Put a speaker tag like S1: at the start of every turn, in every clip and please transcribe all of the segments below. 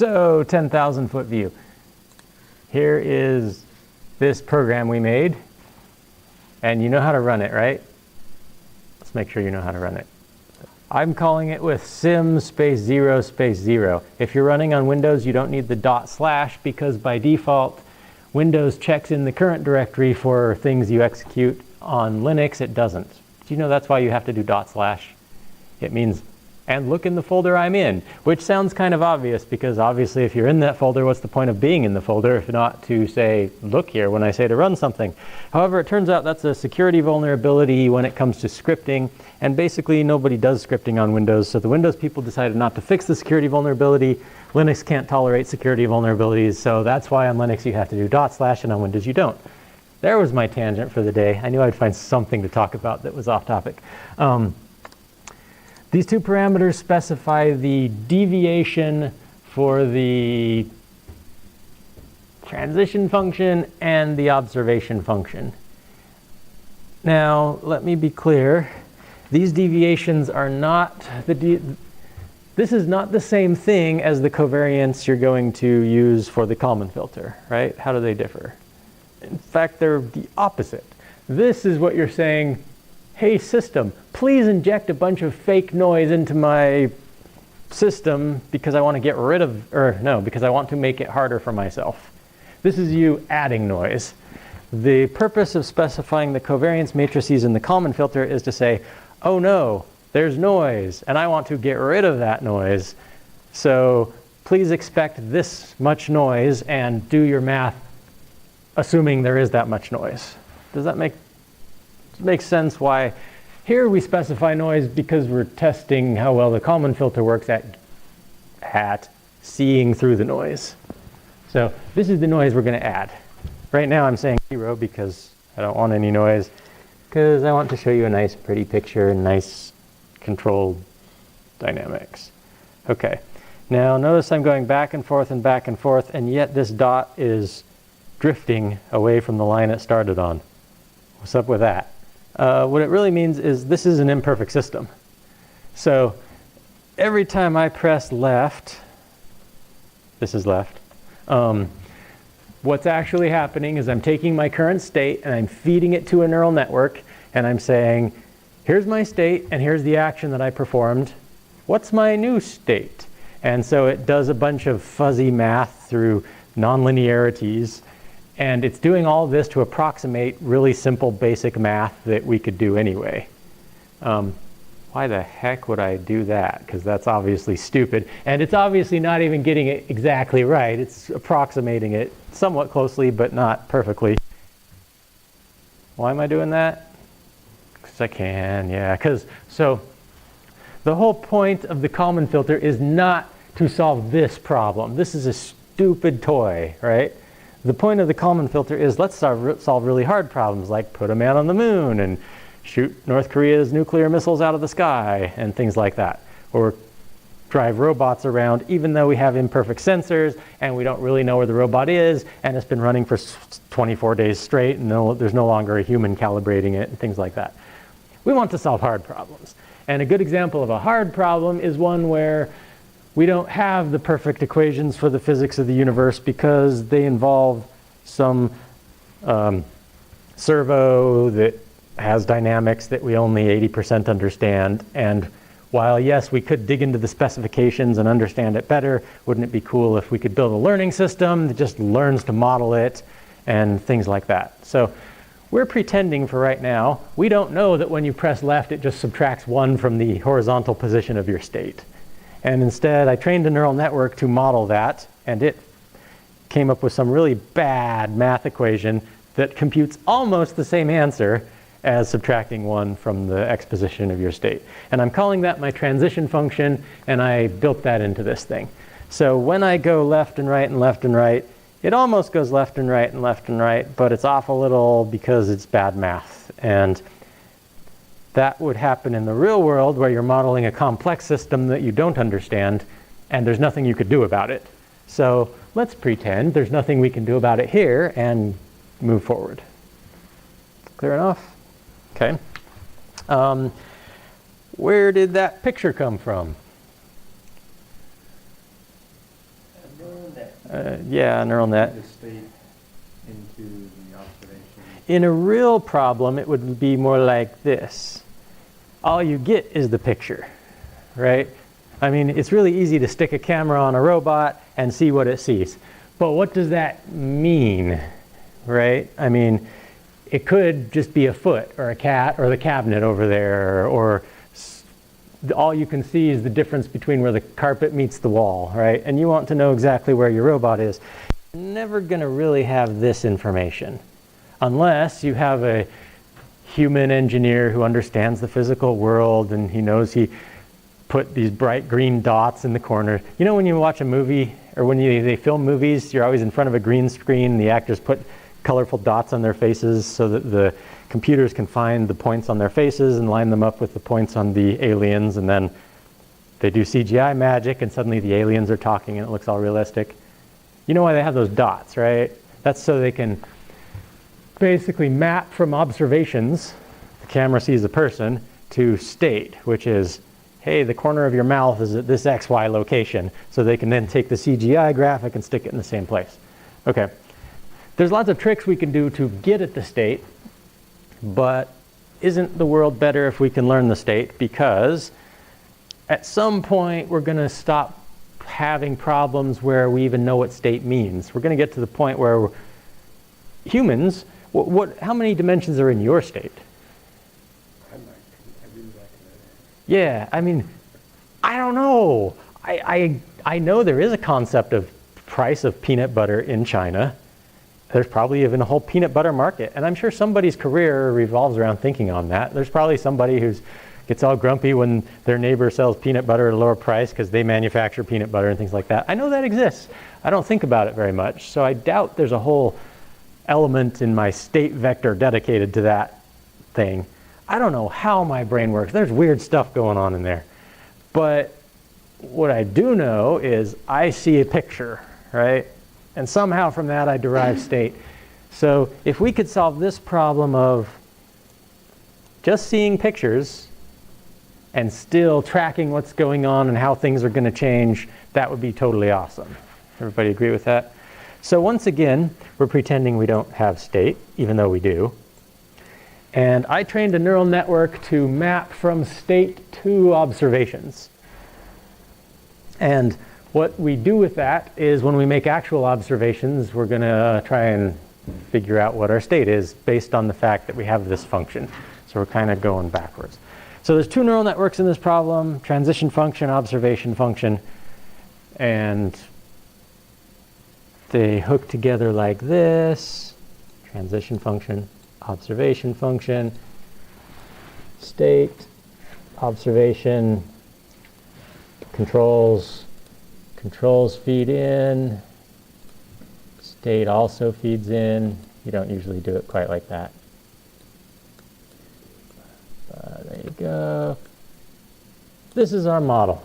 S1: So 10,000 foot view. Here is this program we made, and you know how to run it, right? Let's make sure you know how to run it. I'm calling it with sim space 0 space 0. If you're running on Windows, you don't need the / because by default, Windows checks in the current directory for things you execute. On Linux, it doesn't. Do you know that's why you have to do /? It means, and look in the folder I'm in, which sounds kind of obvious because obviously if you're in that folder, what's the point of being in the folder if not to say, look here when I say to run something. However, it turns out that's a security vulnerability when it comes to scripting, and basically nobody does scripting on Windows, so the Windows people decided not to fix the security vulnerability. Linux can't tolerate security vulnerabilities, so that's why on Linux you have to do / and on Windows you don't. There was my tangent for the day. I knew I'd find something to talk about that was off topic. These two parameters specify the deviation for the transition function and the observation function. Now, let me be clear. These deviations are not this is not the same thing as the covariance you're going to use for the Kalman filter, right? How do they differ? In fact, they're the opposite. This is what you're saying, hey system, please inject a bunch of fake noise into my system because I want to get rid of, or no, because I want to make it harder for myself. This is you adding noise. The purpose of specifying the covariance matrices in the Kalman filter is to say, oh no, there's noise, and I want to get rid of that noise. So please expect this much noise and do your math assuming there is that much noise. Does that make sense why here we specify noise because we're testing how well the Kalman filter works at seeing through the noise. So this is the noise we're going to add. Right now I'm saying 0 because I don't want any noise, because I want to show you a nice pretty picture and nice controlled dynamics. Okay, now notice I'm going back and forth, and yet this dot is drifting away from the line it started on. What's up with that? What it really means is this is an imperfect system. So every time I press left, this is left, what's actually happening is I'm taking my current state and I'm feeding it to a neural network, and I'm saying, here's my state and here's the action that I performed. What's my new state? And so it does a bunch of fuzzy math through nonlinearities. And it's doing all of this to approximate really simple basic math that we could do anyway. Why the heck would I do that? Because that's obviously stupid. And it's obviously not even getting it exactly right. It's approximating it somewhat closely, but not perfectly. Why am I doing that? Because I can, yeah. So the whole point of the Kalman filter is not to solve this problem. This is a stupid toy, right? The point of the Kalman filter is let's solve really hard problems like put a man on the moon and shoot North Korea's nuclear missiles out of the sky and things like that. Or drive robots around even though we have imperfect sensors and we don't really know where the robot is and it's been running for 24 days straight and there's no longer a human calibrating it and things like that. We want to solve hard problems. And a good example of a hard problem is one where we don't have the perfect equations for the physics of the universe because they involve some servo that has dynamics that we only 80% understand. And while, yes, we could dig into the specifications and understand it better, wouldn't it be cool if we could build a learning system that just learns to model it and things like that? So we're pretending for right now. We don't know that when you press left, it just subtracts 1 from the horizontal position of your state. And instead, I trained a neural network to model that, and it came up with some really bad math equation that computes almost the same answer as subtracting 1 from the x position of your state. And I'm calling that my transition function, and I built that into this thing. So when I go left and right and left and right, it almost goes left and right and left and right, but it's off a little because it's bad math. And that would happen in the real world where you're modeling a complex system that you don't understand and there's nothing you could do about it. So let's pretend there's nothing we can do about it here and move forward. Clear enough? Okay. Where did that picture come from? Yeah, neural net.
S2: The state into the observation.
S1: In a real problem, it would be more like this. All you get is the picture, right? I mean, it's really easy to stick a camera on a robot and see what it sees. But what does that mean, right? I mean, it could just be a foot or a cat or the cabinet over there, or all you can see is the difference between where the carpet meets the wall, right? And you want to know exactly where your robot is. You're never going to really have this information unless you have a human engineer who understands the physical world and he knows he put these bright green dots in the corner. You know, when you watch a movie or when they film movies, you're always in front of a green screen and the actors put colorful dots on their faces so that the computers can find the points on their faces and line them up with the points on the aliens, and then they do CGI magic and suddenly the aliens are talking and it looks all realistic. You know why they have those dots, right? That's so they can basically map from observations, the camera sees a person, to state, which is, hey, the corner of your mouth is at this XY location, so they can then take the CGI graphic and stick it in the same place. Okay. There's lots of tricks we can do to get at the state, but isn't the world better if we can learn the state? Because at some point we're going to stop having problems where we even know what state means. We're going to get to the point where humans, how many dimensions are in your state? Yeah, I mean, I don't know. I know there is a concept of price of peanut butter in China. There's probably even a whole peanut butter market. And I'm sure somebody's career revolves around thinking on that. There's probably somebody who gets all grumpy when their neighbor sells peanut butter at a lower price because they manufacture peanut butter and things like that. I know that exists. I don't think about it very much. So I doubt there's a whole element in my state vector dedicated to that thing. I don't know how my brain works. There's weird stuff going on in there. But what I do know is I see a picture, right? And somehow from that I derive state. So if we could solve this problem of just seeing pictures and still tracking what's going on and how things are going to change, that would be totally awesome. Everybody agree with that? So once again, we're pretending we don't have state, even though we do. And I trained a neural network to map from state to observations. And what we do with that is when we make actual observations, we're going to try and figure out what our state is based on the fact that we have this function. So we're kind of going backwards. So there's two neural networks in this problem, transition function, observation function. And they hook together like this, transition function, observation function, state, observation, controls feed in, state also feeds in. You don't usually do it quite like that. There you go. This is our model.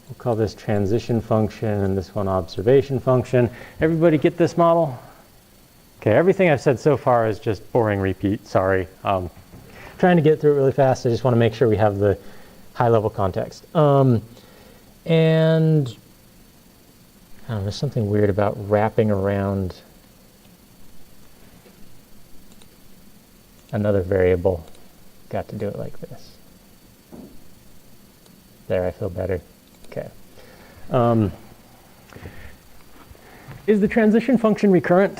S1: We'll call this transition function and this one observation function. Everybody get this model? Okay, everything I've said so far is just boring repeat, sorry. Trying to get through it really fast. I just want to make sure we have the high level context. And I don't know, there's something weird about wrapping around another variable. Got to do it like this. There, I feel better. Okay. Is the transition function recurrent?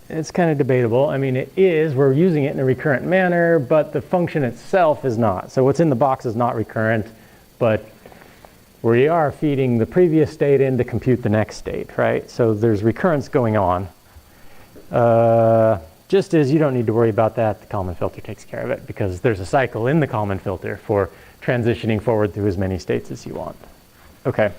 S1: It's kind of debatable. I mean, it is. We're using it in a recurrent manner, but the function itself is not. So what's in the box is not recurrent, but we are feeding the previous state in to compute the next state, right? So there's recurrence going on. Just as you don't need to worry about that, the Kalman filter takes care of it because there's a cycle in the Kalman filter for transitioning forward through as many states as you want. Okay.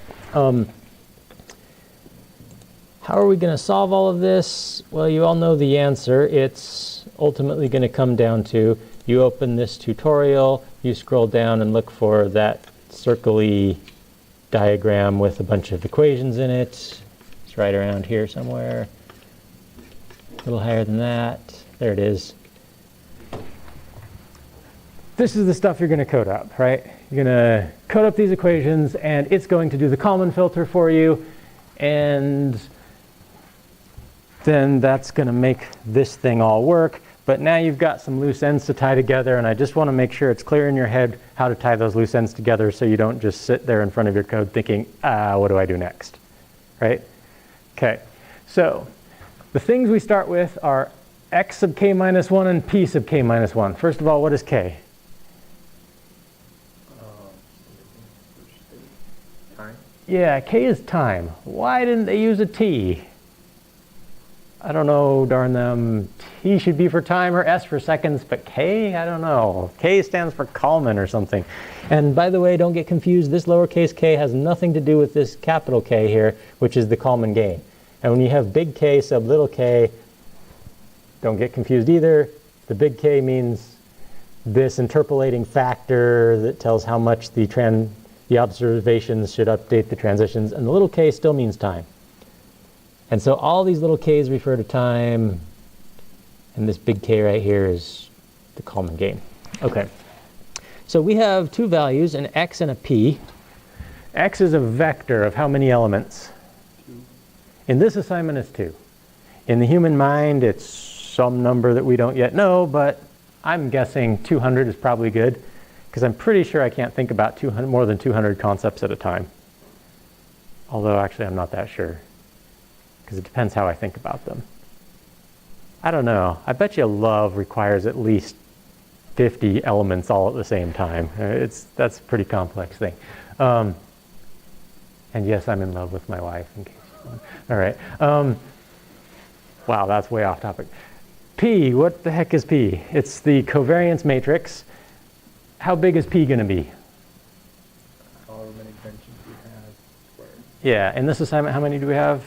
S1: How are we going to solve all of this? Well, you all know the answer. It's ultimately going to come down to you open this tutorial, you scroll down and look for that circle-y diagram with a bunch of equations in it. It's right around here somewhere. A little higher than that. There it is. this is the stuff you're going to code up, right? You're going to code up these equations, and it's going to do the Kalman filter for you, and then that's going to make this thing all work. But now you've got some loose ends to tie together, and I just want to make sure it's clear in your head how to tie those loose ends together so you don't just sit there in front of your code thinking, what do I do next, right? Okay, so the things we start with are x sub k minus 1 and p sub k minus 1. First of all, what is k?
S2: Time?
S1: Yeah, k is time. Why didn't they use a t? I don't know, darn them. T should be for time or S for seconds, but K, I don't know. K stands for Kalman or something. And by the way, don't get confused. This lowercase k has nothing to do with this capital K here, which is the Kalman gain. And when you have big K sub little k, don't get confused either. The big K means this interpolating factor that tells how much the observations should update the transitions, and the little k still means time. And so all these little k's refer to time, and this big K right here is the Kalman gain. Okay, so we have two values, an x and a p. X is a vector of how many elements?
S2: 2.
S1: In this assignment, it's 2. In the human mind, it's some number that we don't yet know, but I'm guessing 200 is probably good, because I'm pretty sure I can't think about more than 200 concepts at a time. Although, actually, I'm not that sure, because it depends how I think about them. I don't know. I bet you love requires at least 50 elements all at the same time. That's a pretty complex thing. And yes, I'm in love with my wife, in case you want. All right. Wow, that's way off topic. P, what the heck is P? It's the covariance matrix. How big is P going to be?
S2: However many dimensions we have squared.
S1: Yeah, in this assignment, how many do we have?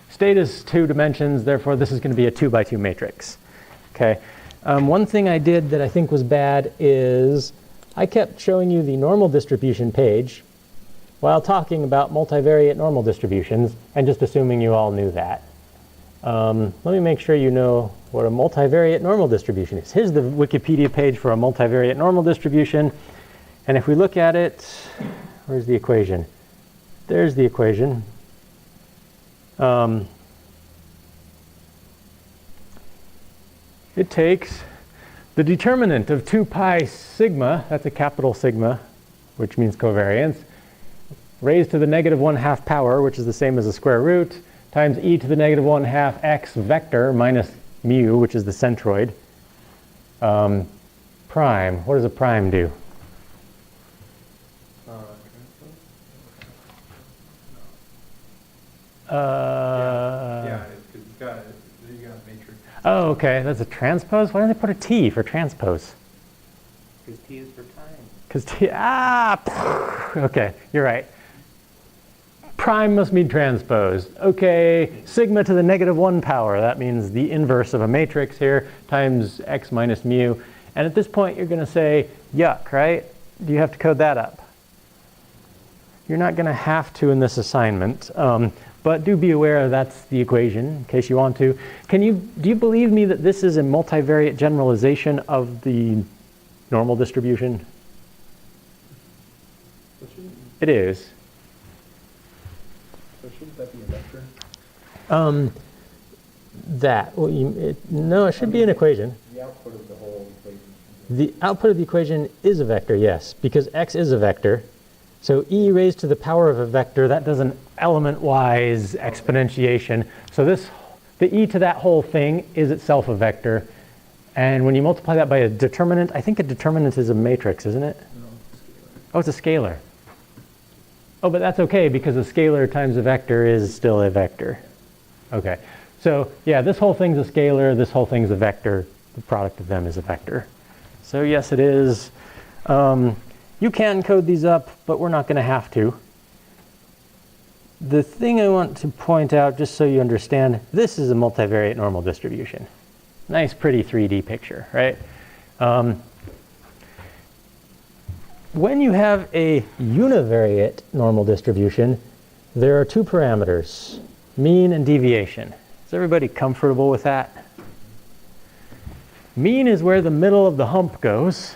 S1: State is 2 dimensions, therefore this is going to be a 2 by 2 matrix. Okay. One thing I did that I think was bad is I kept showing you the normal distribution page while talking about multivariate normal distributions and just assuming you all knew that. Let me make sure you know what a multivariate normal distribution is. Here's the Wikipedia page for a multivariate normal distribution. And if we look at it, where's the equation? There's the equation. It takes the determinant of 2 pi sigma, that's a capital sigma, which means covariance, raised to the negative 1/2 power, which is the same as the square root, times e to the negative 1/2 x vector minus mu, which is the centroid, prime. What does a prime do?
S2: Yeah, because you got a matrix.
S1: Oh, okay. That's a transpose? Why don't they put a T for transpose?
S2: Because T is for time.
S1: Because T, okay, you're right. Prime must mean transpose. Okay, sigma to the negative 1 power. That means the inverse of a matrix here, times x minus mu. And at this point, you're going to say, yuck, right? Do you have to code that up? You're not going to have to in this assignment. But do be aware that's the equation, in case you want to. Do you believe me that this is a multivariate generalization of the normal distribution? It is.
S2: So shouldn't that be a vector?
S1: No, it should be an equation.
S2: The output of the whole equation.
S1: The output of the equation is a vector, yes, because x is a vector. So e raised to the power of a vector, that does an element-wise exponentiation. So the e to that whole thing is itself a vector. And when you multiply that by a determinant, I think a determinant is a matrix, isn't it?
S2: No, it's a scalar.
S1: Oh, it's a scalar. Oh, but that's okay because a scalar times a vector is still a vector. Okay. So yeah, this whole thing's a scalar, this whole thing's a vector. The product of them is a vector. So yes, it is. You can code these up, but we're not going to have to. The thing I want to point out, just so you understand, this is a multivariate normal distribution. Nice, pretty 3D picture, right? When you have a univariate normal distribution, there are 2 parameters, mean and deviation. Is everybody comfortable with that? Mean is where the middle of the hump goes.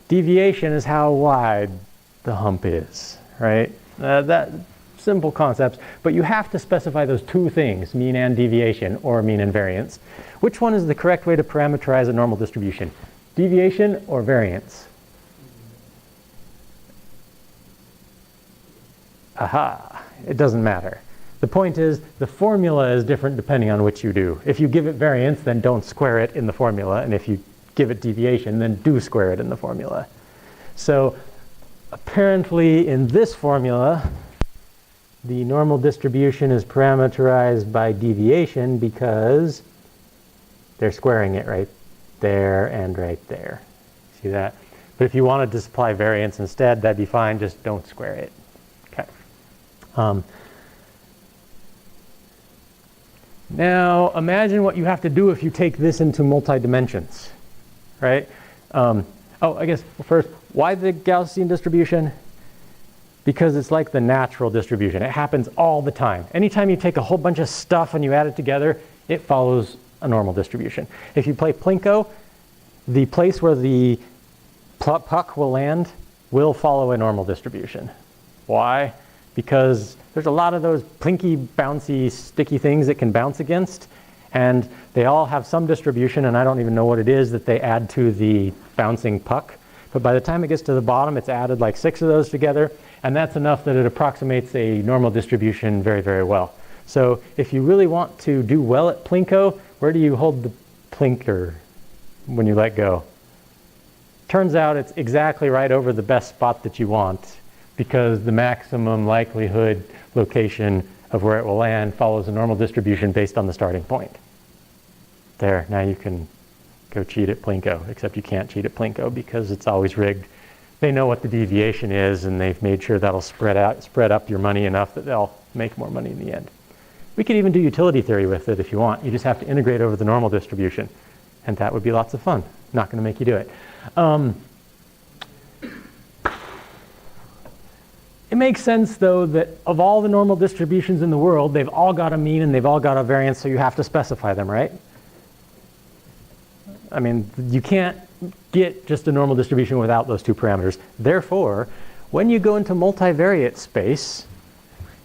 S1: Deviation is how wide the hump is, right? That simple concepts, but you have to specify those two things, mean and deviation, or mean and variance. Which one is the correct way to parameterize a normal distribution? Deviation or variance? Aha, it doesn't matter. The point is, the formula is different depending on which you do. If you give it variance, then don't square it in the formula, and if you give it deviation, then do square it in the formula. So apparently in this formula, the normal distribution is parameterized by deviation because they're squaring it right there and right there. See that? But if you wanted to supply variance instead, that'd be fine, just don't square it. Okay. Now imagine what you have to do if you take this into multi-dimensions, right? I guess first, why the Gaussian distribution? Because it's like the natural distribution. It happens all the time. Anytime you take a whole bunch of stuff and you add it together, it follows a normal distribution. If you play Plinko, the place where the puck will land will follow a normal distribution. Why? Because there's a lot of those plinky, bouncy, sticky things that can bounce against, and they all have some distribution, and I don't even know what it is that they add to the bouncing puck. But by the time it gets to the bottom, it's added like 6 of those together, and that's enough that it approximates a normal distribution very, very well. So if you really want to do well at Plinko, where do you hold the plinker when you let go? Turns out it's exactly right over the best spot that you want, because the maximum likelihood location of where it will land follows a normal distribution based on the starting point. There, now you can go cheat at Plinko, except you can't cheat at Plinko because it's always rigged. They know what the deviation is, and they've made sure that'll spread up your money enough that they'll make more money in the end. We could even do utility theory with it if you want. You just have to integrate over the normal distribution, and that would be lots of fun. Not going to make you do it. It makes sense, though, that of all the normal distributions in the world, they've all got a mean and they've all got a variance, so you have to specify them, right? I mean, you can't get just a normal distribution without those two parameters. Therefore, when you go into multivariate space,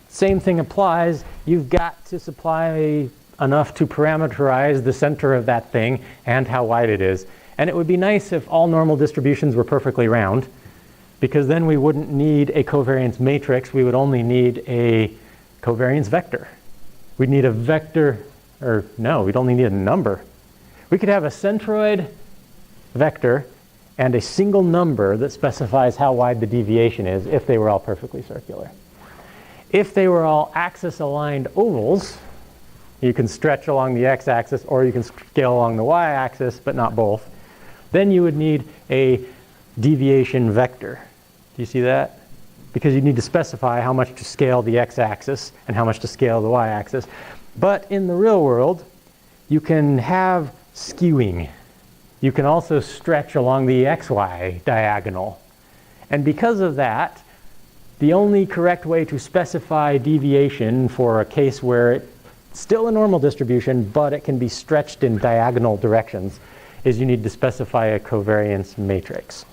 S1: same thing applies. You've got to supply enough to parameterize the center of that thing and how wide it is. And it would be nice if all normal distributions were perfectly round, because then we wouldn't need a covariance matrix. We would only need a covariance vector. We'd need a vector, or no, we'd only need a number. We could have a centroid vector and a single number that specifies how wide the deviation is if they were all perfectly circular. If they were all axis-aligned ovals, you can stretch along the x-axis or you can scale along the y-axis, but not both. Then you would need a deviation vector. Do you see that? Because you need to specify how much to scale the x-axis and how much to scale the y-axis. But in the real world, you can have skewing. You can also stretch along the xy diagonal. And because of that, the only correct way to specify deviation for a case where it's still a normal distribution, but it can be stretched in diagonal directions, is you need to specify a covariance matrix.